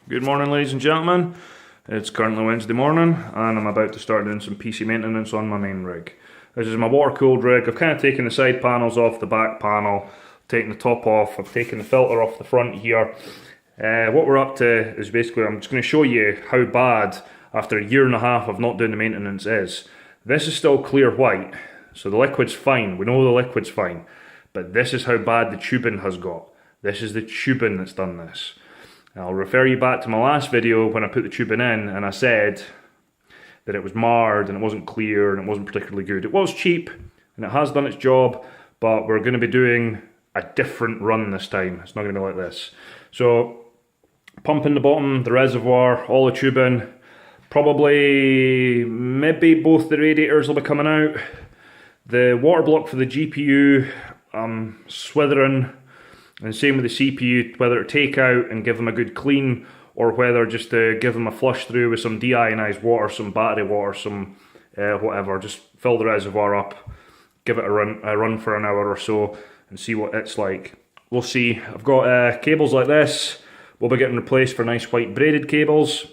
Good morning, ladies and gentlemen. It's currently Wednesday morning and I'm about to start doing some PC maintenance on my main rig. This is my water cooled rig. I've kind of taken the side panels off the back panel, taken the top off, I've taken the filter off the front here. What we're up to is basically, I'm just going to show you how bad, after a year and a half of not doing the maintenance, is. This is still clear white, so the liquid's fine, we know the liquid's fine, but this is how bad the tubing has got. This is the tubing that's done this. I'll refer you back to my last video when I put the tubing in and I said that it was marred and it wasn't clear and it wasn't particularly good. It was cheap and it has done its job, but we're going to be doing a different run this time. It's not going to be like this. So, pumping the bottom, the reservoir, all the tubing, probably maybe both the radiators will be coming out. The water block for the GPU, I'm swithering. And same with the CPU, whether to take out and give them a good clean, or whether just to give them a flush through with some deionized water, some battery water, some whatever. Just fill the reservoir up, give it a run for an hour or so, and see what it's like. We'll see. I've got cables like this. We'll be getting replaced for nice white braided cables.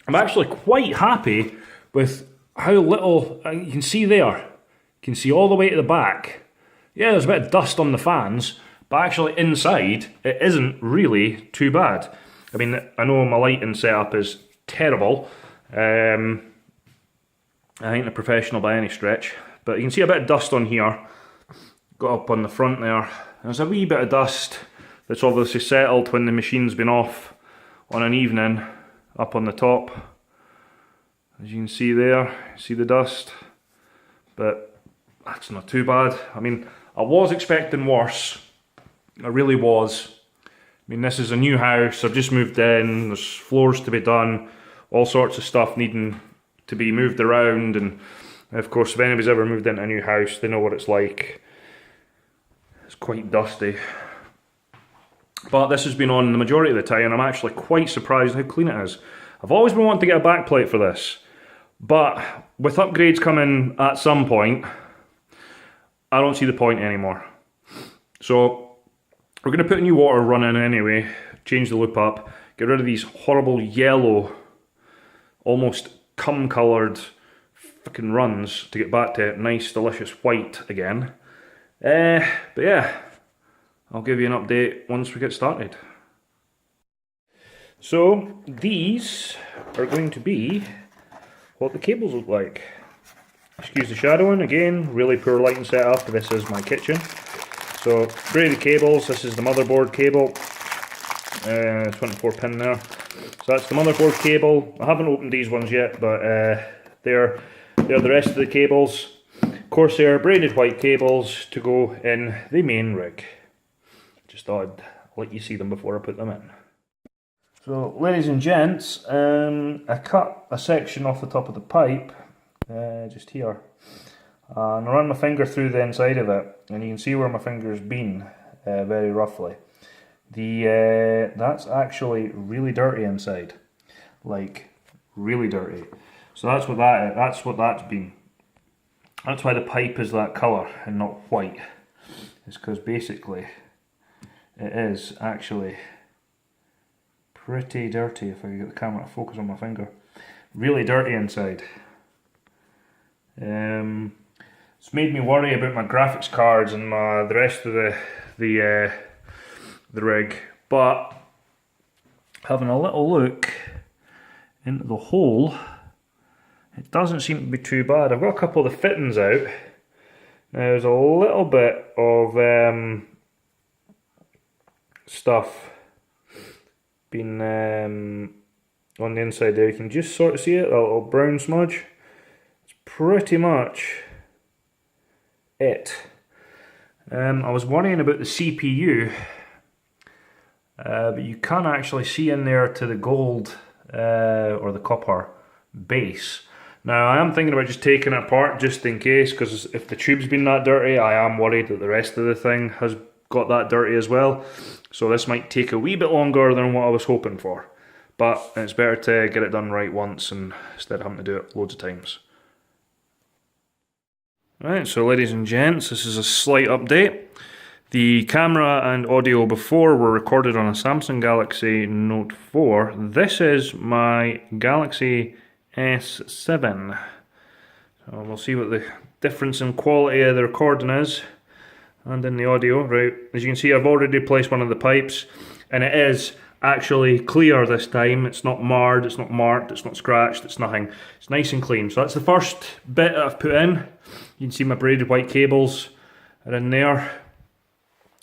I'm actually quite happy with how little, you can see there. You can see all the way to the back. Yeah, there's a bit of dust on the fans, but actually inside, it isn't really too bad. I mean, I know my lighting setup is terrible. I ain't a professional by any stretch, but you can see a bit of dust on here. Got up on the front there. There's a wee bit of dust that's obviously settled when the machine's been off on an evening, up on the top. As you can see there, see the dust, but that's not too bad. I mean, I was expecting worse. I really was. I mean, this is a new house, I've just moved in, there's floors to be done, all sorts of stuff needing to be moved around, and of course if anybody's ever moved into a new house, they know what it's like. It's quite dusty. But this has been on the majority of the time, and I'm actually quite surprised how clean it is. I've always been wanting to get a backplate for this, but with upgrades coming at some point, I don't see the point anymore. So, we're going to put a new water run in anyway, change the loop up, get rid of these horrible yellow, almost cum coloured fucking runs to get back to nice delicious white again. But yeah, I'll give you an update once we get started. So these are going to be what the cables look like. Excuse the shadowing, again, really poor lighting setup. This is my kitchen. So, braided cables, this is the motherboard cable, 24 pin there. So that's the motherboard cable. I haven't opened these ones yet, but they're the rest of the cables. Corsair braided white cables to go in the main rig. Just thought I'd let you see them before I put them in. So, ladies and gents, I cut a section off the top of the pipe, just here. And I run my finger through the inside of it, and you can see where my finger's been, very roughly. That's actually really dirty inside, like really dirty. So that's what that's been. That's why the pipe is that colour and not white. It's because basically it is actually pretty dirty. If I can get the camera to focus on my finger, really dirty inside. It's made me worry about my graphics cards and the rest of the rig, but having a little look into the hole, it doesn't seem to be too bad. I've got a couple of the fittings out. Now there's a little bit of stuff been on the inside there. You can just sort of see it, a little brown smudge. It's pretty much it. I was worrying about the CPU, but you can actually see in there to the gold or the copper base. Now I am thinking about just taking it apart just in case, because if the tube's been that dirty, I am worried that the rest of the thing has got that dirty as well. So this might take a wee bit longer than what I was hoping for, but it's better to get it done right once instead of having to do it loads of times. Right, so ladies and gents, this is a slight update. The camera and audio before were recorded on a Samsung Galaxy Note 4. This is my Galaxy S7. So we'll see what the difference in quality of the recording is and in the audio. Right, as you can see, I've already replaced one of the pipes, and it is actually clear this time. It's not marred, it's not marked, it's not scratched, it's nothing. It's nice and clean. So that's the first bit that I've put in. You can see my braided white cables are in there.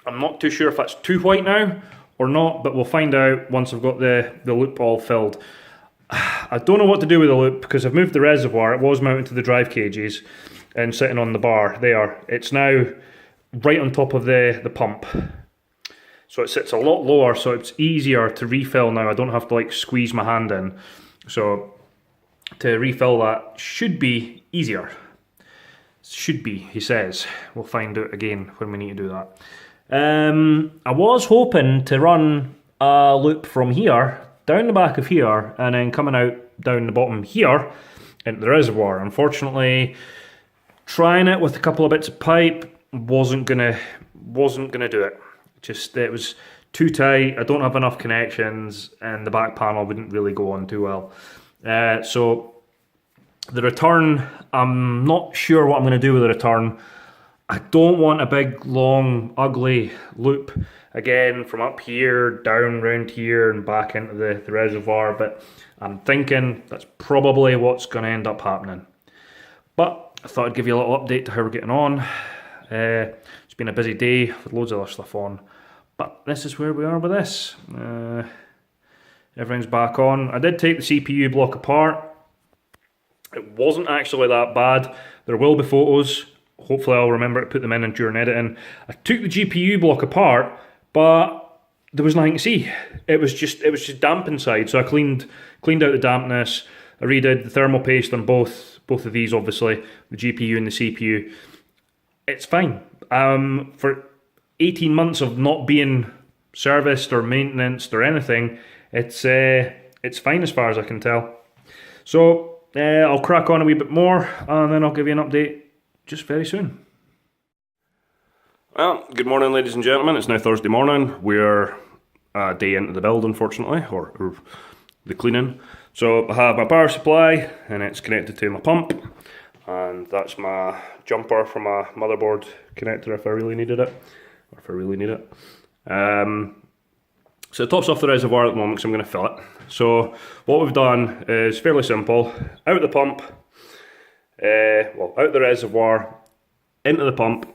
I'm not too sure if that's too white now or not, but we'll find out once I've got the loop all filled. I don't know what to do with the loop because I've moved the reservoir. It was mounted to the drive cages and sitting on the bar there. It's now right on top of the pump. So it sits a lot lower, so it's easier to refill now. I don't have to like squeeze my hand in. So to refill that should be easier. Should be, he says. We'll find out again when we need to do that. I was hoping to run a loop from here, down the back of here, and then coming out down the bottom here into the reservoir. Unfortunately, trying it with a couple of bits of pipe wasn't gonna do it. It was too tight. I don't have enough connections, and the back panel wouldn't really go on too well. So the return, I'm not sure what I'm going to do with the return. I don't want a big, long, ugly loop again from up here, down round here, and back into the reservoir, but I'm thinking that's probably what's going to end up happening. But I thought I'd give you a little update to how we're getting on. It's been a busy day with loads of other stuff on, but this is where we are with this. Everything's back on. I did take the CPU block apart. It wasn't actually that bad. There will be photos. Hopefully I'll remember to put them in during editing. I took the GPU block apart, but there was nothing to see. It was just damp inside, so I cleaned out the dampness. I redid the thermal paste on both of these, obviously, the GPU and the CPU. It's fine. For 18 months of not being serviced or maintenanced or anything, it's fine as far as I can tell. So I'll crack on a wee bit more, and then I'll give you an update just very soon. Well, good morning, ladies and gentlemen. It's now Thursday morning. We're a day into the build, unfortunately, or the cleaning. So I have my power supply, and it's connected to my pump, and that's my jumper for my motherboard connector if I really needed it, or if I really need it. So it tops off the reservoir at the moment, so I'm going to fill it. So what we've done is fairly simple. Out the pump, out the reservoir, into the pump,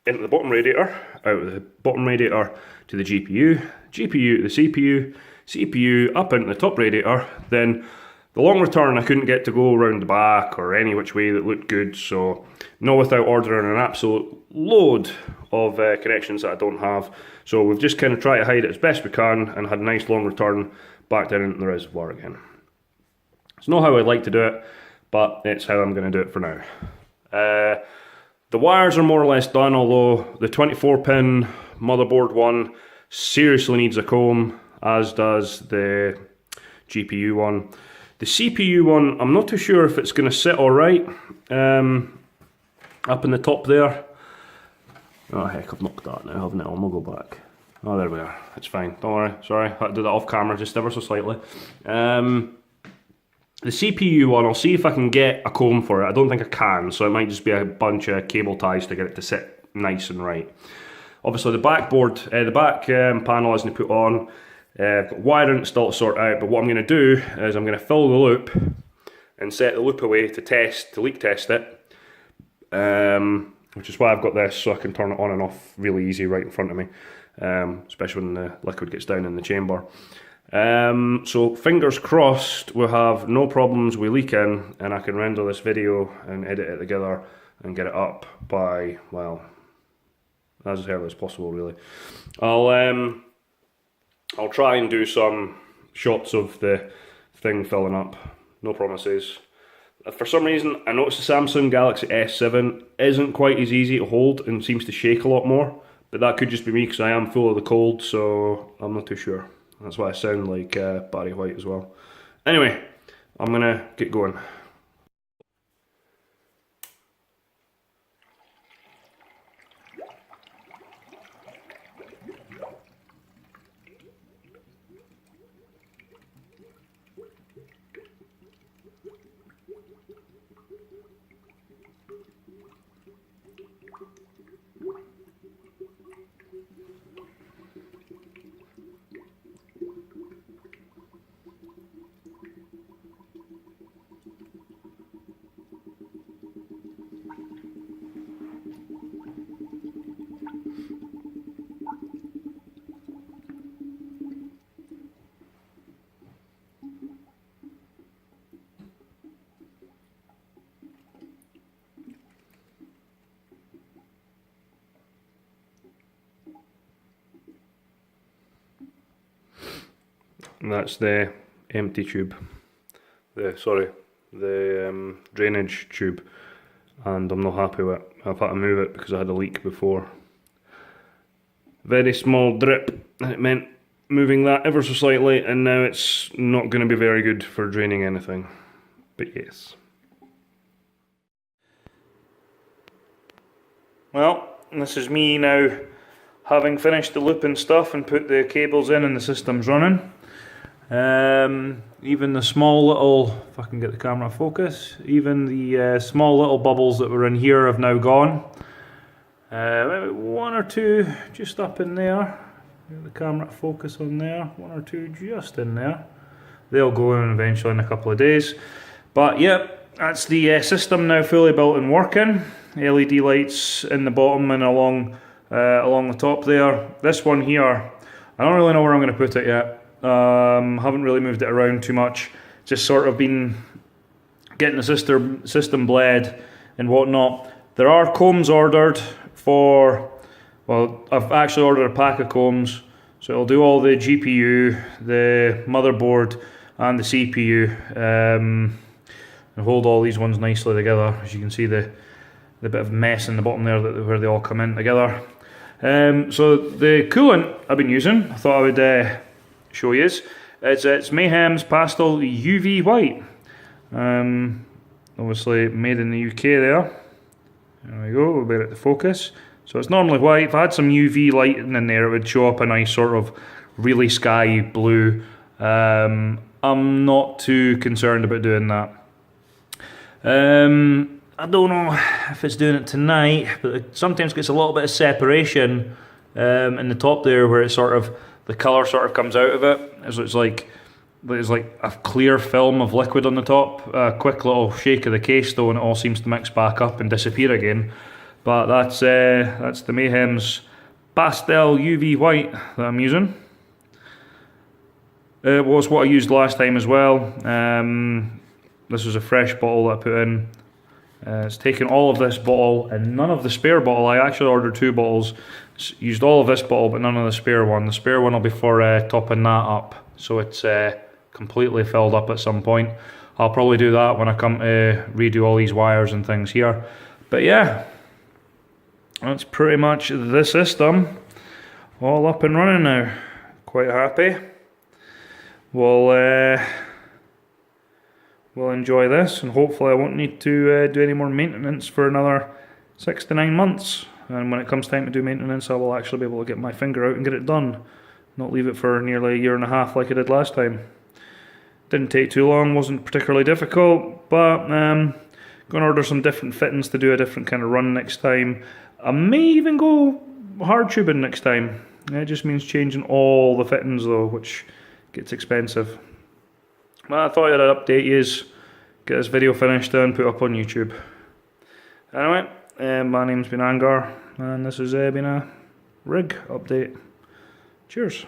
into the bottom radiator, out of the bottom radiator to the GPU, GPU to the CPU, CPU up into the top radiator. Then the long return I couldn't get to go around the back or any which way that looked good, so not without ordering an absolute load of connections that I don't have. So we've just kind of tried to hide it as best we can and had a nice long return back down into the reservoir again. It's not how I'd like to do it, but it's how I'm going to do it for now. The wires are more or less done, although the 24-pin motherboard one seriously needs a comb, as does the GPU one. The CPU one, I'm not too sure if it's going to sit alright up in the top there. Oh heck, I've knocked that now, haven't I? We'll go back. Oh, there we are. It's fine. Don't worry. Sorry, I had to do that off camera just ever so slightly. The CPU one, I'll see if I can get a comb for it. I don't think I can, so it might just be a bunch of cable ties to get it to sit nice and right. Obviously the backboard, the back panel isn't put on. I've got wiring still to sort out, but what I'm going to do is I'm going to fill the loop and set the loop away to leak test it. Which is why I've got this, so I can turn it on and off really easy right in front of me. Especially when the liquid gets down in the chamber. So fingers crossed we'll have no problems with leaking, and I can render this video and edit it together and get it up by, well, as early as possible really. I'll try and do some shots of the thing filling up, no promises. For some reason I noticed the Samsung Galaxy S7 isn't quite as easy to hold and seems to shake a lot more, but that could just be me because I am full of the cold, so I'm not too sure. That's why I sound like Barry White as well. Anyway, I'm gonna get going. and that's the empty tube. The drainage tube, and I'm not happy with it. I've had to move it because I had a leak before. Very small drip, and it meant moving that ever so slightly, and now it's not going to be very good for draining anything. But yes. Well, this is me now having finished the loop and stuff and put the cables in and the system's running. Even the small little, if I can get the camera focus, even the small little bubbles that were in here have now gone. Maybe one or two just up in there. Get the camera focus on there. One or two just in there. They'll go in eventually in a couple of days. But yep, that's the system now fully built and working. LED lights in the bottom and along the top there. This one here, I don't really know where I'm going to put it yet. Haven't really moved it around too much. Just sort of been getting the system bled and whatnot. There are combs ordered for, well, I've actually ordered a pack of combs, so it'll do all the GPU, the motherboard and the CPU, and hold all these ones nicely together. As you can see, the bit of mess in the bottom there where they all come in together. So the coolant I've been using, I thought I would show you. It's Mayhem's Pastel UV White. Obviously made in the UK there. There we go, we'll get it to focus. So it's normally white. If I had some UV lighting in there, it would show up a nice sort of really sky blue. I'm not too concerned about doing that. I don't know if it's doing it tonight, but it sometimes gets a little bit of separation in the top there, where it sort of, the colour sort of comes out of it. So it's like a clear film of liquid on the top. A quick little shake of the case though, and it all seems to mix back up and disappear again. But that's the Mayhem's Pastel UV White that I'm using. It was what I used last time as well. This was a fresh bottle that I put in. It's taken all of this bottle and none of the spare bottle. I actually ordered 2 bottles. It's used all of this bottle but none of the spare one. The spare one will be for topping that up, so it's completely filled up at some point. I'll probably do that when I come to redo all these wires and things here. But yeah, that's pretty much the system. All up and running now. Quite happy. We'll enjoy this, and hopefully I won't need to do any more maintenance for another 6 to 9 months. And when it comes time to do maintenance, I will actually be able to get my finger out and get it done. Not leave it for nearly a year and a half like I did last time. Didn't take too long, wasn't particularly difficult, but going to order some different fittings to do a different kind of run next time. I may even go hard tubing next time. It just means changing all the fittings though, which gets expensive. Well, I thought I'd update yous, get this video finished and put up on YouTube. Anyway, my name's been Andgar, and this has been a rig update. Cheers.